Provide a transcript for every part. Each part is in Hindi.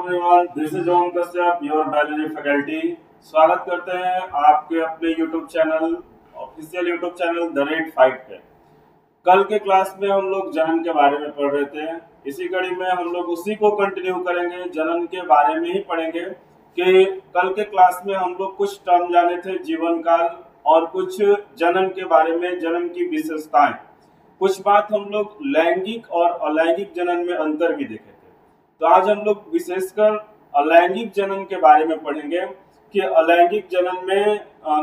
Everyone, this is Om Kashyap, your biology faculty. स्वागत करते हैं आपके अपने YouTube channel, official YouTube channel the rate 5 पे। कल के क्लास में हम लोग जनन के बारे में पढ़ रहे थे। इसी कड़ी में हम लोग उसी को कंटिन्यू करेंगे, जनन के बारे में ही पढ़ेंगे कि कल के क्लास में हम लोग कुछ टर्म जाने थे, जीवन काल और कुछ जनन के बारे में, जनन की विशेषताएं। कुछ बात हम लोग लैंगिक और अलैंगिक जनन में अंतर भी देखे थे। तो आज हम लोग विशेषकर अलैंगिक जनन के बारे में पढ़ेंगे कि अलैंगिक जनन में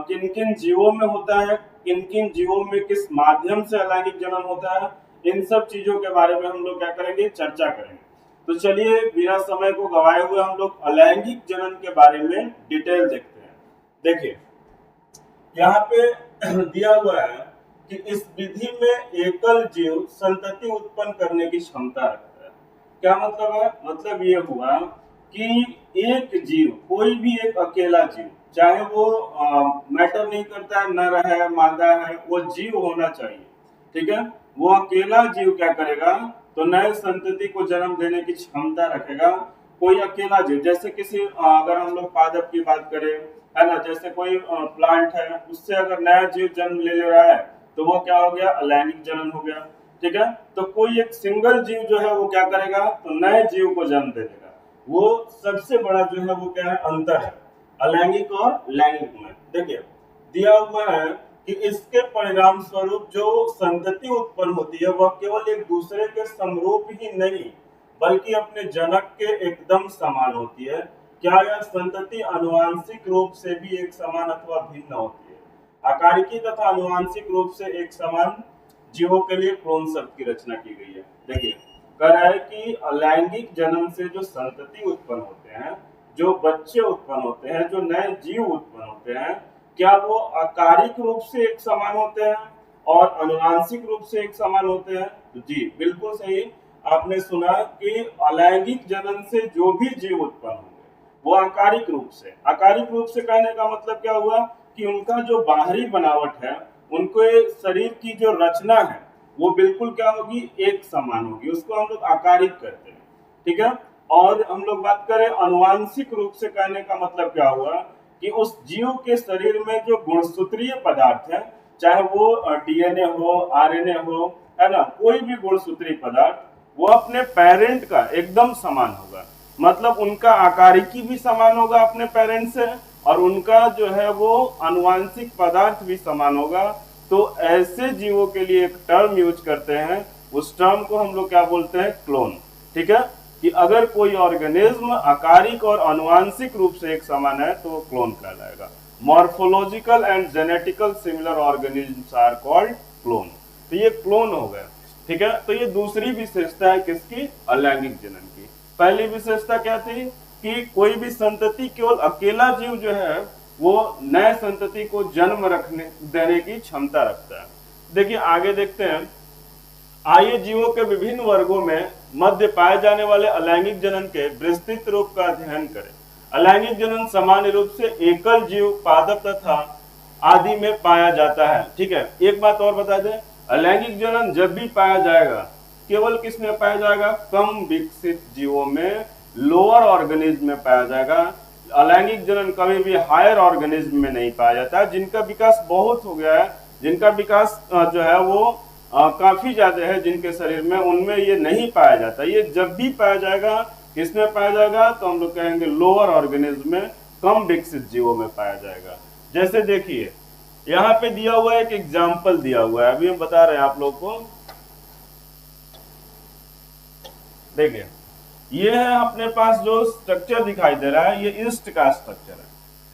किन किन जीवों में होता है, किन किन जीवों में किस माध्यम से अलैंगिक जनन होता है। इन सब चीजों के बारे में हम लोग क्या करेंगे, चर्चा करेंगे। तो चलिए बिना समय को गवाए हुए हम लोग अलैंगिक जनन के बारे में डिटेल देखते हैं। देखिए यहाँ पे दिया हुआ है कि इस विधि में एकल जीव संतति उत्पन्न करने की क्षमता रखता है। क्या मतलब है? मतलब ये हुआ कि एक जीव, कोई भी एक अकेला जीव, चाहे वो मैटर नहीं करता है, नर है मादा है, वो जीव होना चाहिए, ठीक है। वो अकेला जीव क्या करेगा, तो नए संतति को जन्म देने की क्षमता रखेगा। कोई अकेला जीव, जैसे किसी अगर हम लोग पादप की बात करें, है ना, जैसे कोई प्लांट है, उससे अगर नया जीव जन्म ले रहा है तो वो क्या हो गया, अलैंगिक जनन हो गया, ठीक है। तो कोई एक सिंगल जीव जो है वो क्या करेगा, तो नए जीव को जन्म दे देगा। वो सबसे बड़ा जो है वो क्या है, अंतर है अलैंगिक और लैंगिक में। देखिए दिया हुआ है कि इसके परिणाम स्वरूप जो संतति उत्पन्न होती है वह केवल एक दूसरे के समरूप ही नहीं बल्कि अपने जनक के एकदम समान होती है। क्या यह संतति आनुवंशिक रूप से भी एक समान अथवा भिन्न होती है? आकारिकी तथा आनुवंशिक रूप से एक समान जीवों के लिए क्लोन शब्द की रचना की गई है। देखिए कह रहा है कि अलैंगिक जन्म से जो संतति उत्पन्न होते हैं, जो बच्चे उत्पन्न होते हैं, जो नए जीव उत्पन्न होते हैं, क्या वो आकारिक रूप से एक समान होते हैं और आनुवंशिक रूप से एक समान होते हैं? तो जी बिल्कुल सही, आपने सुना कि अलैंगिक जनन से जो भी जीव उत्पन्न होंगे वो आकारिक रूप से, आकारिक रूप से कहने का मतलब क्या हुआ कि उनका जो बाहरी बनावट है, उनके शरीर की जो रचना है वो बिल्कुल क्या होगी, एक समान होगी, उसको हम लोग आकारिक कहते हैं, ठीक है। और हम लोग बात करें आनुवंशिक रूप से, कहने का मतलब क्या हुआ कि उस जीव के शरीर में जो गुणसूत्रीय पदार्थ है, चाहे वो डीएनए हो, आरएनए हो, है ना, कोई भी गुणसूत्रीय पदार्थ, वो अपने पेरेंट का एकदम समान होगा। मतलब उनका आकारिकी भी समान होगा अपने पेरेंट से, और उनका जो है वो आनुवंशिक पदार्थ भी समान होगा। तो ऐसे जीवों के लिए एक टर्म यूज करते हैं, उस टर्म को हम लोग क्या बोलते हैं, क्लोन, ठीक है। कि अगर कोई ऑर्गेनिज्म आकारिक और आनुवंशिक रूप से एक समान है तो वो क्लोन कहलाएगा। Morphological and genetical similar organisms are called clone. तो ये क्लोन हो गया, ठीक है। तो ये दूसरी विशेषता है किसकी, अलैंगिक जनन की। पहली विशेषता क्या थी कि कोई भी संतति, केवल अकेला जीव जो है वो नए संतति को जन्म रखने देने की क्षमता रखता है। देखिए आगे देखते हैं। आइए जीवों के विभिन्न वर्गों में मध्य पाए जाने वाले अलैंगिक जनन के विस्तृत रूप का अध्ययन करें। अलैंगिक जनन सामान्य रूप से एकल जीव, पादप तथा आदि में पाया जाता है, ठीक है। एक बात और बता दें, अलैंगिक जनन जब भी पाया जाएगा केवल किस में पाया जाएगा, कम विकसित जीवों में, लोअर ऑर्गेनिज्म में पाया जाएगा। अलैंगिक जनन कभी भी हायर ऑर्गेनिज्म में नहीं पाया जाता है, जिनका विकास बहुत हो गया है, जिनका विकास जो है वो काफी ज्यादा है जिनके शरीर में, उनमें ये नहीं पाया जाता। ये जब भी पाया जाएगा किसमें पाया जाएगा, तो हम लोग कहेंगे लोअर ऑर्गेनिज्म में, कम विकसित जीवों में पाया जाएगा। जैसे देखिए यहाँ पे दिया हुआ है, एक एग्जाम्पल दिया हुआ है, अभी हम बता रहे हैं आप लोग को। देखिए ये है अपने पास जो स्ट्रक्चर दिखाई दे रहा है, ये ईस्ट का स्ट्रक्चर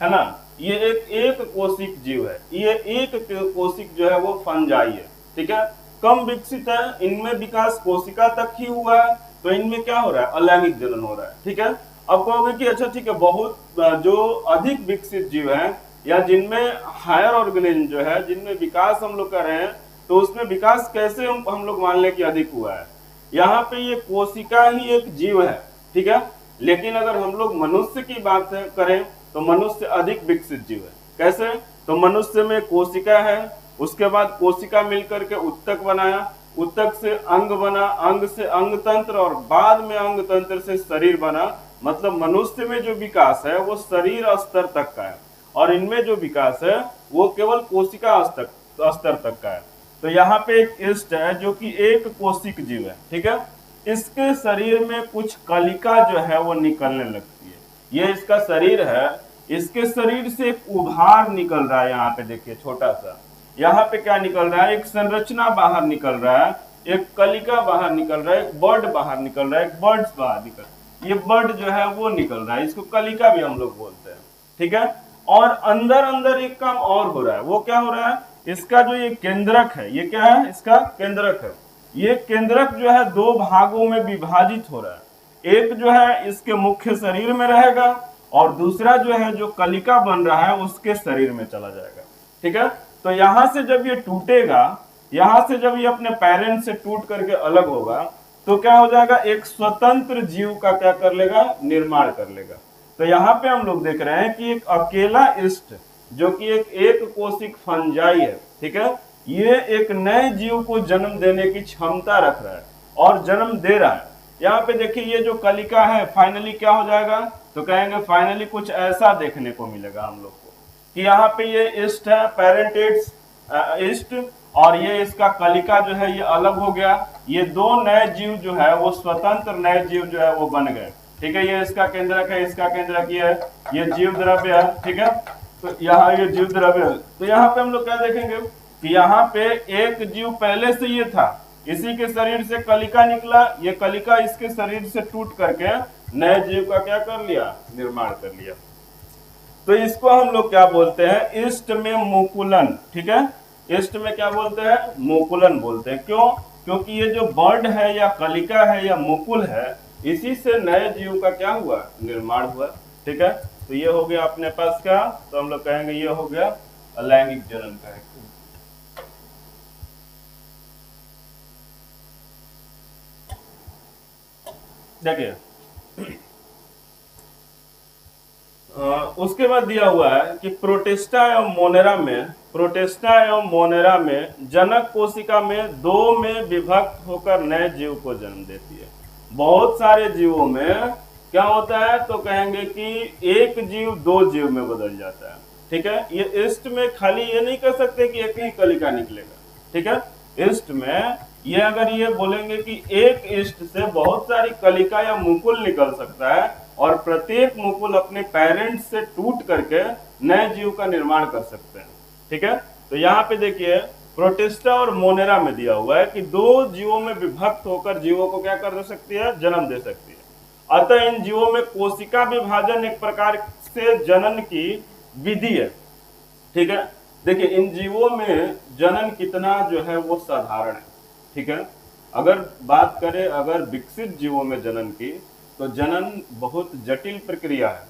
है ना। ये एक कोशिक जीव है, ये एक कोशिक जो है वो फंजाई है, ठीक है, कम विकसित है, इनमें विकास कोशिका तक ही हुआ है, तो इनमें क्या हो रहा है, अलैंगिक जनन हो रहा है, ठीक है। अब कहोगे कि अच्छा ठीक है, बहुत जो अधिक विकसित जीव है या जिनमें हायर ऑर्गेनिज्म जो है, जिनमें विकास हम लोग कर रहे हैं, तो उसमें विकास कैसे हम लोग मान लें कि अधिक हुआ है। यहाँ पे ये कोशिका ही एक जीव है, ठीक है, लेकिन अगर हम लोग मनुष्य की बात करें तो मनुष्य अधिक विकसित जीव है। कैसे? तो मनुष्य में कोशिका है, उसके बाद कोशिका मिलकर के उत्तक बनाया, उत्तक से अंग बना, अंग से अंग तंत्र, और बाद में अंग तंत्र से शरीर बना। मतलब मनुष्य में जो विकास है वो शरीर स्तर तक का है, और इनमें जो विकास है वो केवल कोशिका स्तर तक का है। तो यहाँ पे एक ईस्ट है जो कि एक कोशिक जीव है, ठीक है। इसके शरीर में कुछ कलिका जो है वो निकलने लगती है। ये इसका शरीर है, इसके शरीर से एक उभार निकल रहा है। यहाँ पे देखिए छोटा सा, यहाँ पे क्या निकल रहा है, एक संरचना बाहर निकल रहा है, एक कलिका बाहर निकल रहा है, एक बर्ड बाहर निकल रहा है, एक बर्ड्स बाहर निकल रहा है। ये बर्ड जो है वो निकल रहा है, इसको कलिका भी हम लोग बोलते हैं, ठीक है। और अंदर अंदर एक काम और हो रहा है, वो क्या हो रहा है, इसका जो ये केंद्रक है, ये क्या है, इसका केंद्रक है। ये केंद्रक जो है दो भागों में विभाजित हो रहा है। एक जो है इसके मुख्य शरीर में रहेगा, और दूसरा जो है जो कलिका बन रहा है उसके शरीर में चला जाएगा, ठीक है। तो यहां से जब ये टूटेगा, यहां से जब ये अपने पेरेंट से टूट करके अलग होगा, तो क्या हो जाएगा, एक स्वतंत्र जीव का क्या कर लेगा, निर्माण कर लेगा। तो यहाँ पे हम लोग देख रहे हैं कि एक अकेला ईस्ट जो कि एक कोशिक फंजाई है, ठीक है, ये एक नए जीव को जन्म देने की क्षमता रख रहा है और जन्म दे रहा है। यहाँ पे देखिए ये जो कलिका है फाइनली क्या हो जाएगा, तो कहेंगे फाइनली कुछ ऐसा देखने को मिलेगा हम लोग को कि यहाँ पे ये ईस्ट है, पेरेंटेट्स ईस्ट, और ये इसका कलिका जो है ये अलग हो गया। ये दो नए जीव जो है वो स्वतंत्र नए जीव जो है वो बन गए, ठीक है। ये इसका केंद्रक है, इसका केंद्रक ये जीव द्रव्य है, ठीक है। तो यहाँ ये जीव द्रव्य है। तो यहाँ पे हम लोग क्या देखेंगे कि यहाँ पे एक जीव पहले से ये था, इसी के शरीर से कलिका निकला, ये कलिका इसके शरीर से टूट करके नए जीव का क्या कर लिया, निर्माण कर लिया। तो इसको हम लोग क्या बोलते हैं, ईस्ट में मुकुलन, ठीक है। ईस्ट में क्या बोलते हैं, मुकुलन बोलते हैं। क्यों, क्योंकि ये जो बर्ड है या कलिका है या मुकुल है, इसी से नए जीव का क्या हुआ, निर्माण हुआ, ठीक है। तो ये हो गया अपने पास का, तो हम लोग कहेंगे ये हो गया अलैंगिक जनन का है। देखिए उसके बाद दिया हुआ है कि प्रोटिस्टा एवं मोनेरा में जनक कोशिका में दो में विभक्त होकर नए जीव को जन्म देती है। बहुत सारे जीवों में क्या होता है, तो कहेंगे कि एक जीव दो जीव में बदल जाता है, ठीक है। ये ईस्ट में खाली ये नहीं कह सकते कि एक ही कलिका निकलेगा, ठीक है। ईस्ट में ये अगर ये बोलेंगे कि एक ईस्ट से बहुत सारी कलिका या मुकुल निकल सकता है, और प्रत्येक मुकुल अपने पेरेंट्स से टूट करके नए जीव का निर्माण कर सकते हैं, ठीक है। तो यहाँ पे देखिए प्रोटिस्टा और मोनेरा में दिया हुआ है कि दो जीवों में विभक्त होकर जीवों को क्या कर सकती है, जन्म दे सकती है। अतः इन जीवों में कोशिका विभाजन एक प्रकार से जनन की विधि है, ठीक है। देखिए इन जीवों में जनन कितना जो है वो साधारण है, ठीक है। अगर बात करें अगर विकसित जीवों में जनन की, तो जनन बहुत जटिल प्रक्रिया है,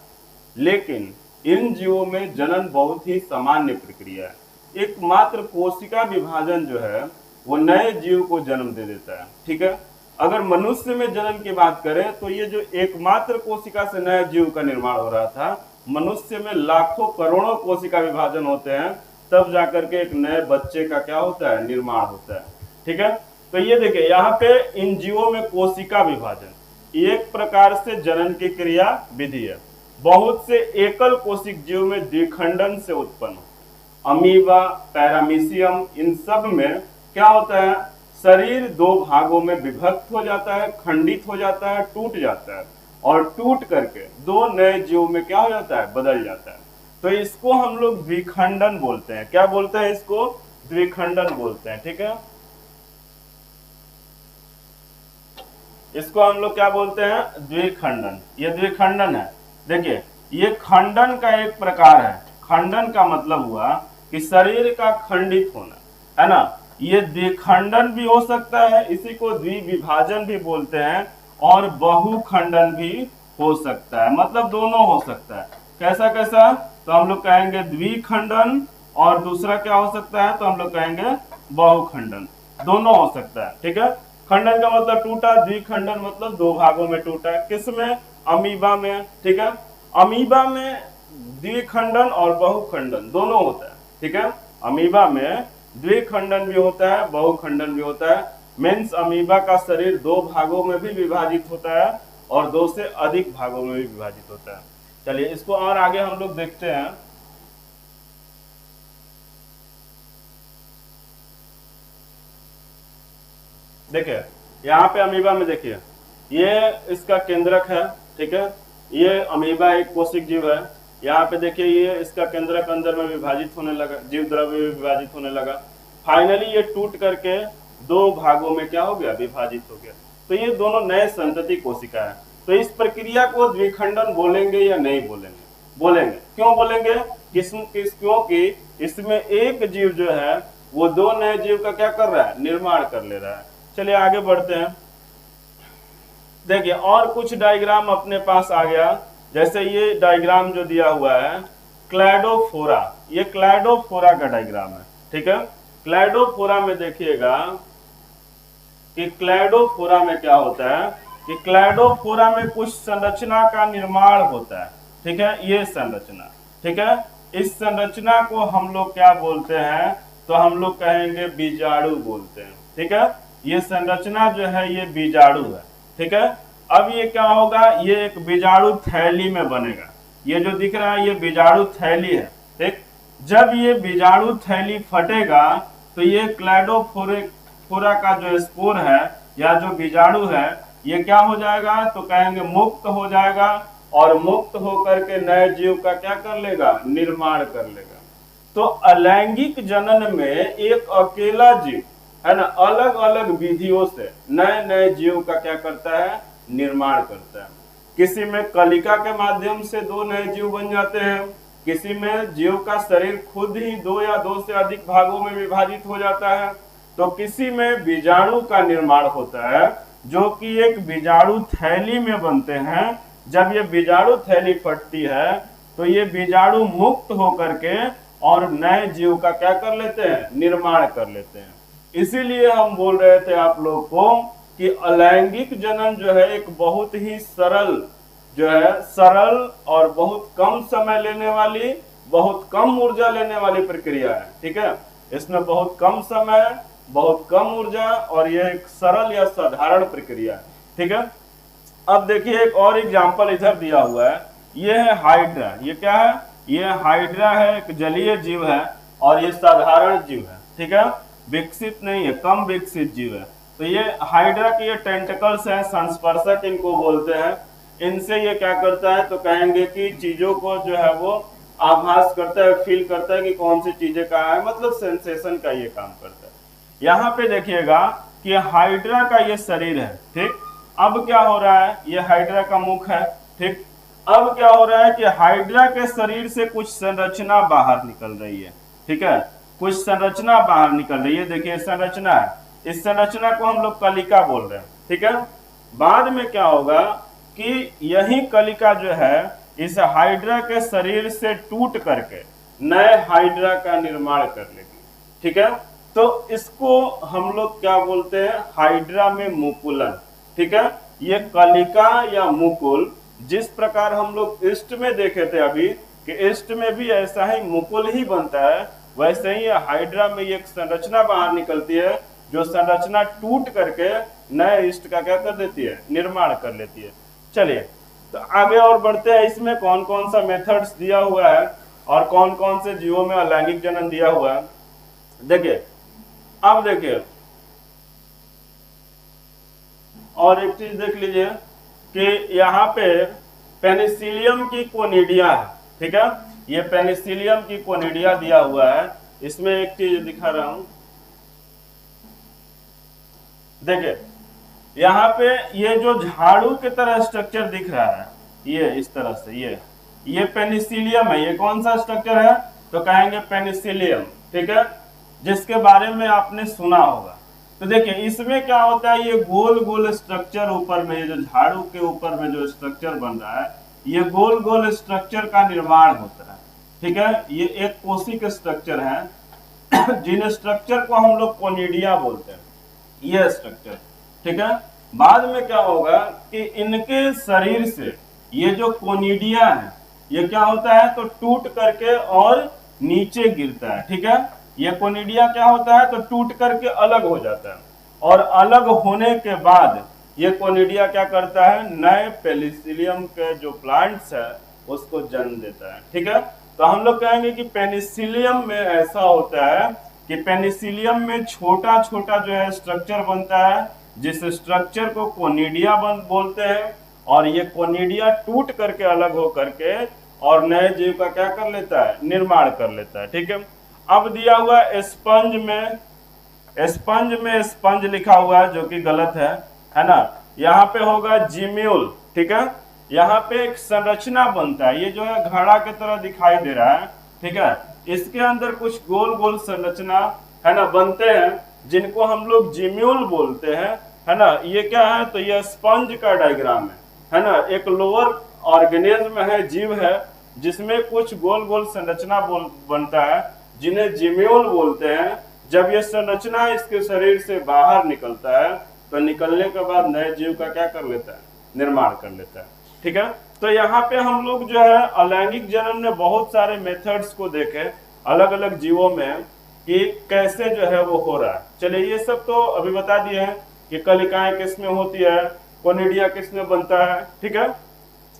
लेकिन इन जीवों में जनन बहुत ही सामान्य प्रक्रिया है। एकमात्र कोशिका विभाजन जो है वो नए जीव को जन्म दे देता है, ठीक है। अगर मनुष्य में जनन की बात करें तो ये जो एकमात्र कोशिका से नए जीव का निर्माण हो रहा था, मनुष्य में लाखों करोड़ों कोशिका विभाजन होते हैं, तब जाकर के एक नए बच्चे का क्या होता है, निर्माण होता है, ठीक है। तो ये देखिए यहाँ पे इन जीवों में कोशिका विभाजन एक प्रकार से जनन की क्रिया विधि है। बहुत से एकल कोशिक जीव में द्विखंडन से उत्पन्न, अमीबा, पैरामीशियम, इन सब में क्या होता है, शरीर दो भागों में विभक्त हो जाता है, खंडित हो जाता है, टूट जाता है, और टूट करके दो नए जीव में क्या हो जाता है, बदल जाता है। तो इसको हम लोग द्विखंडन बोलते हैं। क्या बोलते हैं इसको, द्विखंडन बोलते हैं, ठीक है। इसको हम लोग क्या बोलते हैं, द्विखंडन। ये द्विखंडन है। देखिए ये खंडन का एक प्रकार है। खंडन का मतलब हुआ कि शरीर का खंडित होना, है ना। ये द्विखंडन भी हो सकता है, इसी को द्विविभाजन भी बोलते हैं, और बहुखंडन भी हो सकता है, मतलब दोनों हो सकता है। कैसा कैसा, तो हम लोग कहेंगे द्विखंडन, और दूसरा क्या हो सकता है, तो हम लोग कहेंगे बहुखंडन, दोनों हो सकता है, ठीक है। खंडन का मतलब टूटा, द्विखंडन मतलब दो भागों में टूटा। किसमें, अमीबा में, ठीक है। अमीबा में द्विखंडन और बहुखंडन दोनों होता है, ठीक है। अमीबा में द्विखंडन भी होता है, बहुखंडन भी होता है। मीन्स अमीबा का शरीर दो भागों में भी विभाजित होता है, और 2 से अधिक भागों में भी विभाजित होता है। चलिए इसको और आगे हम लोग देखते हैं। देखिए यहाँ पे अमीबा में देखिए ये इसका केंद्रक है, ठीक है। ये अमीबा एक कोशिक जीव है। यहाँ पे देखिए ये इसका केंद्रक अंदर में विभाजित होने लगा, जीव द्रव्य में विभाजित होने लगा। फाइनली ये टूट करके 2 भागों में क्या हो गया, विभाजित हो गया। तो ये दोनों नए संतति कोशिका है। तो इस प्रक्रिया को द्विखंडन बोलेंगे या नहीं बोलेंगे? बोलेंगे। क्यों बोलेंगे? क्योंकि इसमें एक जीव जो है वो 2 नए जीव का क्या कर रहा है, निर्माण कर ले रहा है। चलिए आगे बढ़ते हैं। देखिए और कुछ डायग्राम अपने पास आ गया। जैसे ये डायग्राम जो दिया हुआ है क्लैडोफोरा, ये क्लैडोफोरा का डायग्राम है, ठीक है। क्लैडोफोरा में देखिएगा कि क्लैडोफोरा में क्या होता है कि क्लैडोफोरा में कुछ संरचना का निर्माण होता है, ठीक है। ये संरचना, ठीक है। इस संरचना को हम लोग क्या बोलते हैं, तो हम लोग कहेंगे बीजाणु बोलते हैं, ठीक है। ये संरचना जो है ये बीजाणु है, ठीक है। अब ये क्या होगा, ये एक बीजाणु थैली में बनेगा। ये जो दिख रहा है ये बीजाणु थैली है, ठीक। जब ये बीजाणु थैली फटेगा तो ये क्लैडोफोरा का जो स्पोर है या जो बीजाणु है ये क्या हो जाएगा, तो कहेंगे मुक्त हो जाएगा और मुक्त होकर के नए जीव का क्या कर लेगा, निर्माण कर लेगा। तो अलैंगिक जनन में एक अकेला जीव है ना अलग अलग विधियों से नए नए जीव का क्या करता है, निर्माण करता है। किसी में कलिका के माध्यम से 2 नए जीव बन जाते हैं, किसी में जीव का शरीर खुद ही 2 या 2 से अधिक भागों में विभाजित हो जाता है, तो किसी में बीजाणु का निर्माण होता है जो कि एक बीजाणु थैली में बनते हैं। जब ये बीजाणु थैली फटती है तो ये बीजाणु मुक्त होकर के और नए जीव का क्या कर लेते हैं, निर्माण कर लेते हैं। इसीलिए हम बोल रहे थे आप लोग को कि अलैंगिक जनन जो है एक बहुत ही सरल सरल और बहुत कम समय लेने वाली, बहुत कम ऊर्जा लेने वाली प्रक्रिया है, ठीक है। इसमें बहुत कम समय, बहुत कम ऊर्जा और यह एक सरल या साधारण प्रक्रिया है, ठीक है। अब देखिए एक और एग्जांपल इधर दिया हुआ है, ये है हाइड्रा। ये क्या है, ये हाइड्रा है, एक जलीय जीव है और ये साधारण जीव है, ठीक है। विकसित नहीं है, कम विकसित जीव है। तो ये हाइड्रा के ये टेंटिकल्स हैं, संस्पर्शक इनको बोलते हैं। इनसे ये क्या करता है, तो कहेंगे कि चीजों को जो है वो आभास करता है, फील करता है कि कौन सी चीजें कहाँ है, मतलब सेंसेशन का ये काम करता है। यहाँ पे देखिएगा कि हाइड्रा का ये शरीर है, ठीक। अब क्या हो रहा है, ये हाइड्रा का मुख है, ठीक। अब क्या हो रहा है कि हाइड्रा के शरीर से कुछ संरचना बाहर निकल रही है, ठीक है। कुछ संरचना बाहर निकल रही है, देखिए संरचना है। इस संरचना को हम लोग कलिका बोल रहे हैं, ठीक है। बाद में क्या होगा कि यही कलिका जो है इस हाइड्रा के शरीर से टूट करके नए हाइड्रा का निर्माण कर लेगी, ठीक है। तो इसको हम लोग क्या बोलते हैं, हाइड्रा में मुकुलन, ठीक है। ये कलिका या मुकुल जिस प्रकार हम लोग ईस्ट में देखे थे अभी कि ईस्ट में भी ऐसा ही मुकुल ही बनता है, वैसे ही हाइड्रा में एक संरचना बाहर निकलती है जो संरचना टूट करके नए ईस्ट का क्या कर देती है, निर्माण कर लेती है। चलिए तो आगे और बढ़ते हैं। इसमें कौन कौन सा मेथड्स दिया हुआ है और कौन कौन से जीवों में अलैंगिक जनन दिया हुआ है, देखिए। अब देखिए और एक चीज देख लीजिए कि यहाँ पे पेनिसिलियम की कोनिडिया है, ठीक है। ये पेनिसिलियम की कोनिडिया दिया हुआ है। इसमें एक चीज दिखा रहा हूं, देखिए यहाँ पे ये जो झाड़ू की तरह स्ट्रक्चर दिख रहा है, ये इस तरह से ये पेनिसिलियम है। ये कौन सा स्ट्रक्चर है, तो कहेंगे पेनिसिलियम, ठीक है, जिसके बारे में आपने सुना होगा। तो देखिए इसमें क्या होता है, ये गोल गोल स्ट्रक्चर ऊपर में, ये जो झाड़ू के ऊपर में जो स्ट्रक्चर बन रहा है, ये गोल गोल स्ट्रक्चर का निर्माण होता है, ठीक है। ये एक कोशिक स्ट्रक्चर है जिन स्ट्रक्चर को हम लोग कोनिडिया बोलते हैं, ये स्ट्रक्चर, ठीक है। बाद में क्या होगा कि इनके शरीर से ये जो कोनिडिया है ये क्या होता है, तो टूट करके और नीचे गिरता है, ठीक है। ये कोनिडिया क्या होता है, तो टूट करके अलग हो जाता है और अलग होने के बाद ये कोनिडिया क्या करता है, नए पेनिसिलियम के जो प्लांट्स है उसको जन्म देता है। ठीक है, तो हम लोग कहेंगे कि पेनिसिलियम में ऐसा होता है कि पेनिसिलियम में छोटा छोटा जो है स्ट्रक्चर बनता है, जिस स्ट्रक्चर को कोनिडिया बोलते हैं, और ये कोनिडिया टूट करके अलग हो करके और नए जीव का क्या कर लेता है, निर्माण कर लेता है। ठीक है, अब दिया हुआ स्पंज में, स्पंज लिखा हुआ है जो कि गलत है ना। यहाँ पे होगा जिम्यूल। ठीक है, यहाँ पे एक संरचना बनता है, ये जो है घड़ा की तरह दिखाई दे रहा है। ठीक है, इसके अंदर कुछ गोल गोल संरचना है ना बनते हैं, जिनको हम लोग जिम्यूल बोलते हैं, है ना। ये क्या है, तो ये स्पंज का डायग्राम है ना। एक लोअर ऑर्गेनिज्म है, जीव है, जिसमें कुछ गोल गोल संरचना बनता है, जिन्हें जिम्यूल बोलते हैं। जब ये संरचना इसके शरीर से बाहर निकलता है तो निकलने के बाद नए जीव का क्या कर लेता है, निर्माण कर लेता है। ठीक है, तो यहाँ पे हम लोग जो है अलैंगिक जनन में बहुत सारे मेथड्स को देखे अलग अलग जीवों में कि कैसे जो है वो हो रहा है। चलिए, ये सब तो अभी बता दिए हैं कि कलिकाएं किस में होती है, कोनिडिया किस में बनता है। ठीक है,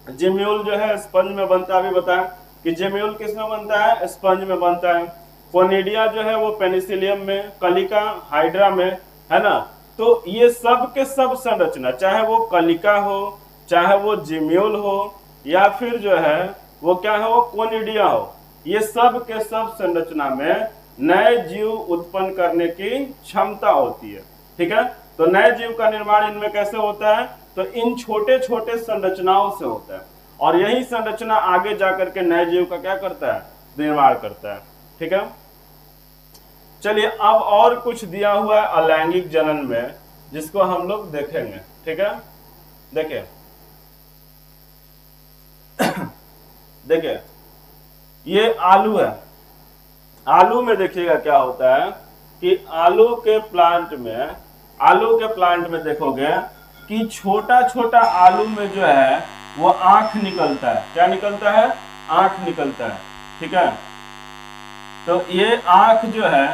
जिम्यूल जो है स्पंज में बनता है, अभी बताएं कि जिम्यूल किस में बनता है, स्पंज में बनता है। कोनिडिया जो है वो पेनिसिलियम में, कलिका हाइड्रा में, है ना। तो ये सब के सब संरचना, चाहे वो कलिका हो, चाहे वो जिम्यूल हो, या फिर जो है वो क्या है, वो कोनिडिया हो, ये सब के सब संरचना में नए जीव उत्पन्न करने की क्षमता होती है। ठीक है, तो नए जीव का निर्माण इनमें कैसे होता है, तो इन छोटे छोटे संरचनाओं से होता है, और यही संरचना आगे जाकर के नए जीव का क्या करता है, निर्माण करता है। ठीक है, चलिए अब और कुछ दिया हुआ है अलैंगिक जनन में, जिसको हम लोग देखेंगे। ठीक है, देखिए देखिए ये आलू है। आलू में देखिएगा क्या होता है कि आलू के प्लांट में देखोगे कि छोटा छोटा आलू में जो है वो आंख निकलता है। क्या निकलता है, आंख निकलता है। ठीक है, तो ये आंख जो है,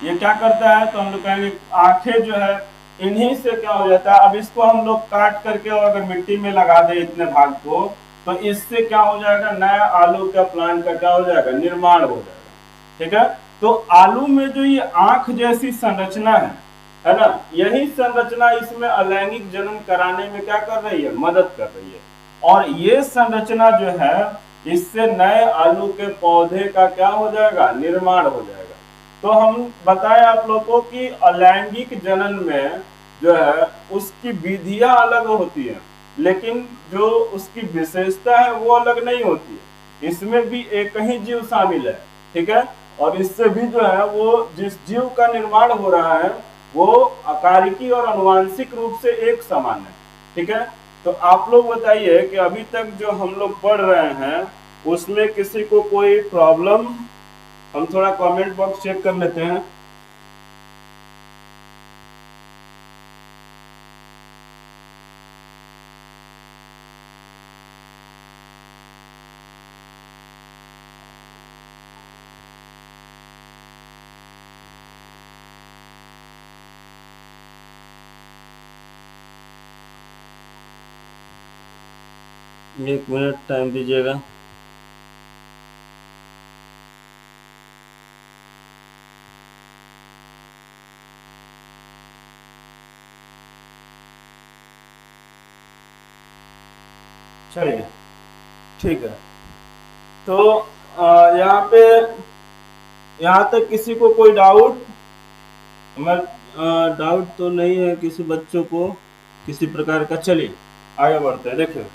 ये क्या करता है, तो हम लोग कहेंगे आंखें जो है इन्हीं से क्या हो जाता है। अब इसको हम लोग काट करके और अगर मिट्टी में लगा दे इतने भाग को, तो इससे क्या हो जाएगा, नया आलू का प्लांट का क्या हो जाएगा, निर्माण हो जाएगा। ठीक है, तो आलू में जो ये आंख जैसी संरचना है ना, यही संरचना इसमें अलैंगिक जनन कराने में क्या कर रही है, मदद कर रही है। और ये संरचना जो है, इससे नए आलू के पौधे का क्या हो जाएगा, निर्माण हो जाएगा। तो हम बताएं आप लोगों को कि अलैंगिक जनन में जो है उसकी विधियां अलग होती है, लेकिन जो उसकी विशेषता है वो अलग नहीं होती है। इसमें भी एक ही जीव शामिल है। ठीक है, और इससे भी जो है वो जिस जीव का निर्माण हो रहा है वो आकारिकी और आनुवांशिक रूप से एक समान है। ठीक है, तो आप लोग बताइए कि अभी तक जो हम लोग पढ़ रहे हैं उसमें किसी को कोई प्रॉब्लम, हम थोड़ा कमेंट बॉक्स चेक कर लेते हैं। एक मिनट टाइम दीजिएगा। चलिए ठीक है, तो यहाँ पे, यहाँ तक किसी को कोई डाउट, डाउट तो नहीं है किसी बच्चों को किसी प्रकार का। चलिए आगे बढ़ते हैं। देखिए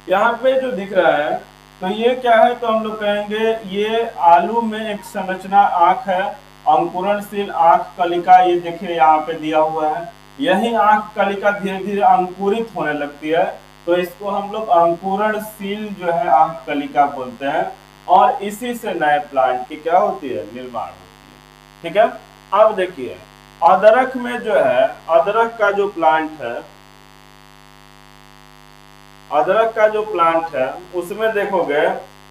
यहाँ पे जो दिख रहा है, तो ये क्या है, तो हम लोग कहेंगे ये आलू में एक संरचना आंख है, अंकुरणशील आंख कलिका। ये देखिए यहाँ पे दिया हुआ है, यही आंख कलिका धीरे धीरे अंकुरित होने लगती है, तो इसको हम लोग अंकुरणशील जो है आंख कलिका बोलते हैं, और इसी से नए प्लांट की क्या होती है, निर्माण होती है। ठीक है, अब देखिए अदरक में जो है, अदरक का जो प्लांट है, अदरक का जो प्लांट है उसमें देखोगे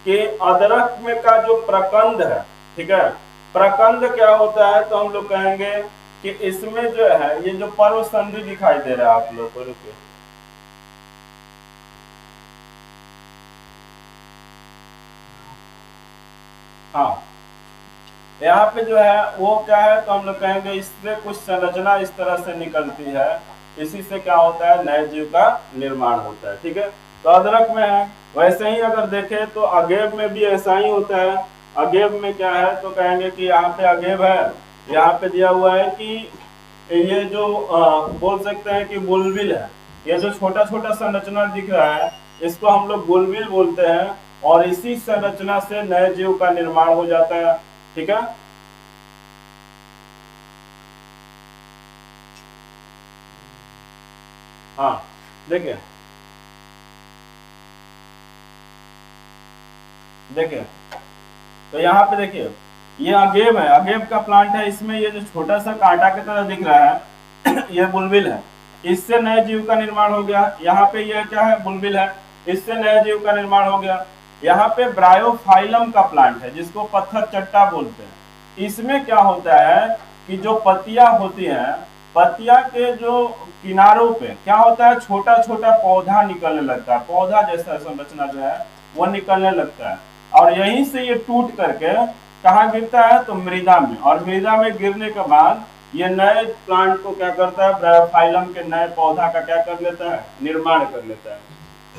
कि अदरक में का जो प्रकंद है, ठीक है, प्रकंद क्या होता है, तो हम लोग कहेंगे कि इसमें जो है ये जो पर्व संधि दिखाई दे रहा है आप लोग को, रुकिए, हाँ, यहाँ पे जो है वो क्या है, तो हम लोग कहेंगे इससे कुछ संरचना इस तरह से निकलती है, इसी से क्या होता है, नए जीव का निर्माण होता है। ठीक है, तो अदरक में है। वैसे ही अगर देखें तो अगेव में भी ऐसा ही होता है। अगेव में क्या है, तो कहेंगे कि यहाँ पे अगेव है, यहाँ पे दिया हुआ है कि ये जो बोल सकते हैं कि बुलबिल है, ये जो छोटा छोटा संरचना दिख रहा है इसको हम लोग बुलबिल बोलते हैं, और इसी संरचना से नए जीव का निर्माण हो जाता है। ठीक है, हाँ, देखिए देखिए, तो यहाँ पे देखिए ये अगेव है, अगेव का प्लांट है, इसमें ये जो छोटा सा कांटा की तरह दिख रहा है ये बुलबिल है, इससे नए जीव का निर्माण हो गया। यहाँ पे ये क्या है, बुलबिल है, इससे नए जीव का निर्माण हो गया। यहाँ पे ब्रायोफाइलम का प्लांट है जिसको पत्थर चट्टा बोलते हैं। इसमें क्या होता है कि जो पत्तियां होती हैं, पत्तियां के जो किनारों पे क्या होता है, छोटा छोटा पौधा निकलने लगता है, पौधा जैसा संरचना जो है वो निकलने लगता है, और यहीं से ये टूट करके कहाँ गिरता है, तो मृदा में, और मृदा में गिरने के बाद ये नए प्लांट को क्या करता है, ब्रायोफाइलम के नए पौधा का क्या कर लेता है, निर्माण कर लेता है।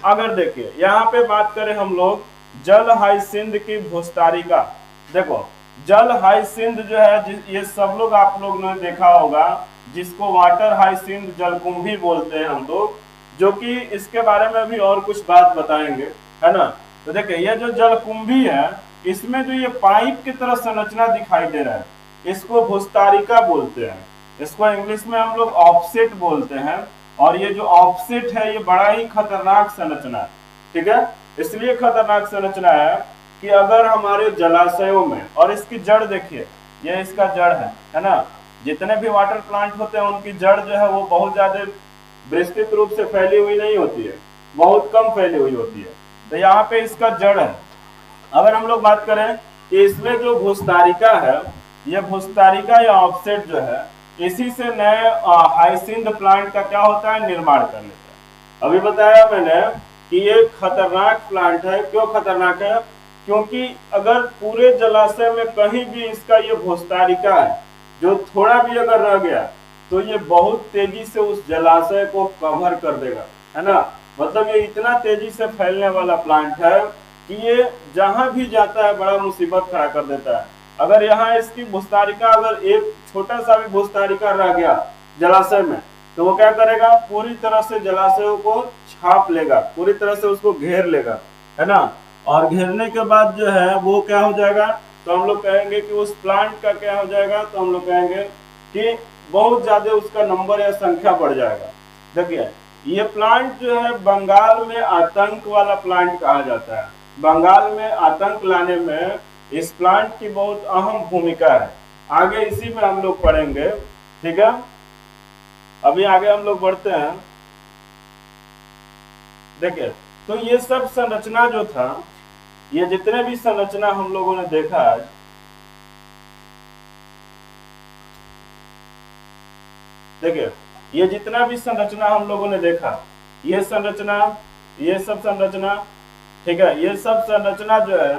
अगर देखिए यहाँ पे बात करें हम लोग जल हाइसिंथ की भूस्तारी का, देखो जल हाइसिंथ जो है ये सब लोग आप लोग ने देखा होगा, जिसको वाटर हाइसिंथ जलकुंभी बोलते हैं हम लोग, जो कि इसके बारे में भी और कुछ बात बताएंगे, है ना। तो देखिए ये जो जलकुंभी है, इसमें जो ये पाइप की तरह संरचना दिखाई दे रहा है, इसको भूस्तारिका बोलते हैं, इसको इंग्लिश में हम लोग ऑफसेट बोलते हैं। और ये जो ऑफसेट है ये बड़ा ही खतरनाक संरचना है। ठीक है, इसलिए खतरनाक संरचना है कि अगर हमारे जलाशयों में, और इसकी जड़ देखिए, ये इसका जड़ है ना, जितने भी वाटर प्लांट होते हैं उनकी जड़ जो है वो बहुत ज्यादा विस्तृत रूप से फैली हुई नहीं होती है, बहुत कम फैली हुई होती है। तो यहाँ पे इसका जड़ है। अगर हम लोग बात करें कि इसमें जो भूस्तारिका है, ये भूस्तारिका या ऑफसेट जो है, इसी से नए हाइसिंथ प्लांट का क्या होता है, निर्माण कर लेता है। अभी बताया मैंने कि ये खतरनाक प्लांट है। क्यों खतरनाक है, क्योंकि अगर पूरे जलाशय में कहीं भी इसका ये भूस्तारिका है जो थोड़ा भी अगर रह गया तो ये बहुत तेजी से उस जलाशय को कवर कर देगा, है ना। मतलब ये इतना तेजी से फैलने वाला प्लांट है कि ये जहां भी जाता है बड़ा मुसीबत खड़ा कर देता है। अगर यहाँ इसकी भूस्तारिका, अगर एक छोटा सा भी भूस्तारिका रह गया जलाशय में, तो वो क्या करेगा, पूरी तरह से जलाशयों को छाप लेगा, पूरी तरह से उसको घेर लेगा, है ना। और घेरने के बाद जो है वो क्या हो जाएगा, तो हम लोग कहेंगे कि उस प्लांट का क्या हो जाएगा, तो हम लोग कहेंगे कि बहुत ज्यादा उसका नंबर या संख्या बढ़ जाएगा। देखिए ये प्लांट जो है बंगाल में आतंक वाला प्लांट कहा जाता है। बंगाल में आतंक लाने में इस प्लांट की बहुत अहम भूमिका है। आगे इसी में हम लोग पढ़ेंगे। ठीक है, अभी आगे हम लोग बढ़ते हैं। देखिए तो ये सब संरचना जो था, ये जितने भी संरचना हम लोगों ने देखा है, देखिए ये जितना भी संरचना हम लोगों ने देखा, ये संरचना, ये सब संरचना, ठीक है, ये सब संरचना जो है,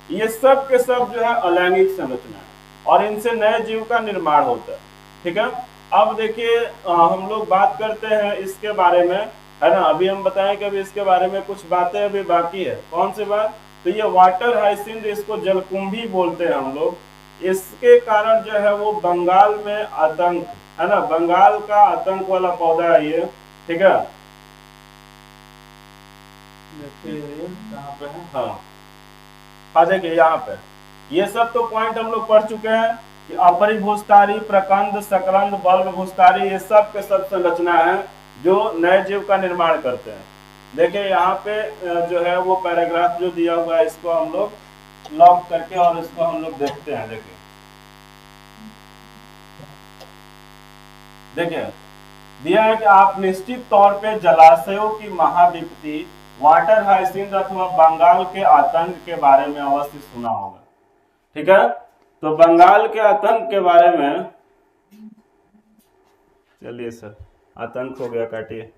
ये सब के सब जो है अलैंगिक संरचना है, और इनसे नए जीव का निर्माण होता है। ठीक है, अब देखिए हम लोग बात करते हैं इसके बारे में, है ना। अभी हम बताएं कि अभी इसके बारे में कुछ बातें अभी बाकी है। कौन सी बात, तो ये वाटर हाइसिंथ, इसको जलकुंभी बोलते हैं हम लोग। इसके कारण जो है वो बंगाल में आतंक, है ना, बंगाल का आतंक वाला पौधा है ये। ठीक है, कहाँ पे है, हाँ हाँ, देखिए यहाँ पे ये सब तो पॉइंट हम लोग पढ़ चुके हैं कि अपरिभूस्तारी, प्रकंद, सकरंद, बल्ब भूस्तारी, ये सब के सब संरचना है जो नए जीव का निर्माण करते हैं। देखिए यहाँ पे जो है वो पैराग्राफ जो दिया हुआ है, इसको हम लोग लॉक करके और इसको हम लोग देखते हैं। देखिए देखिए दिया है कि आप निश्चित तौर पे जलाशयों की महाविपत्ति, वाटर हाइसिंथ अथवा बंगाल के आतंक के बारे में अवश्य सुना होगा। ठीक है, तो बंगाल के आतंक के बारे में चलिए सर, आतंक हो गया, काटिए।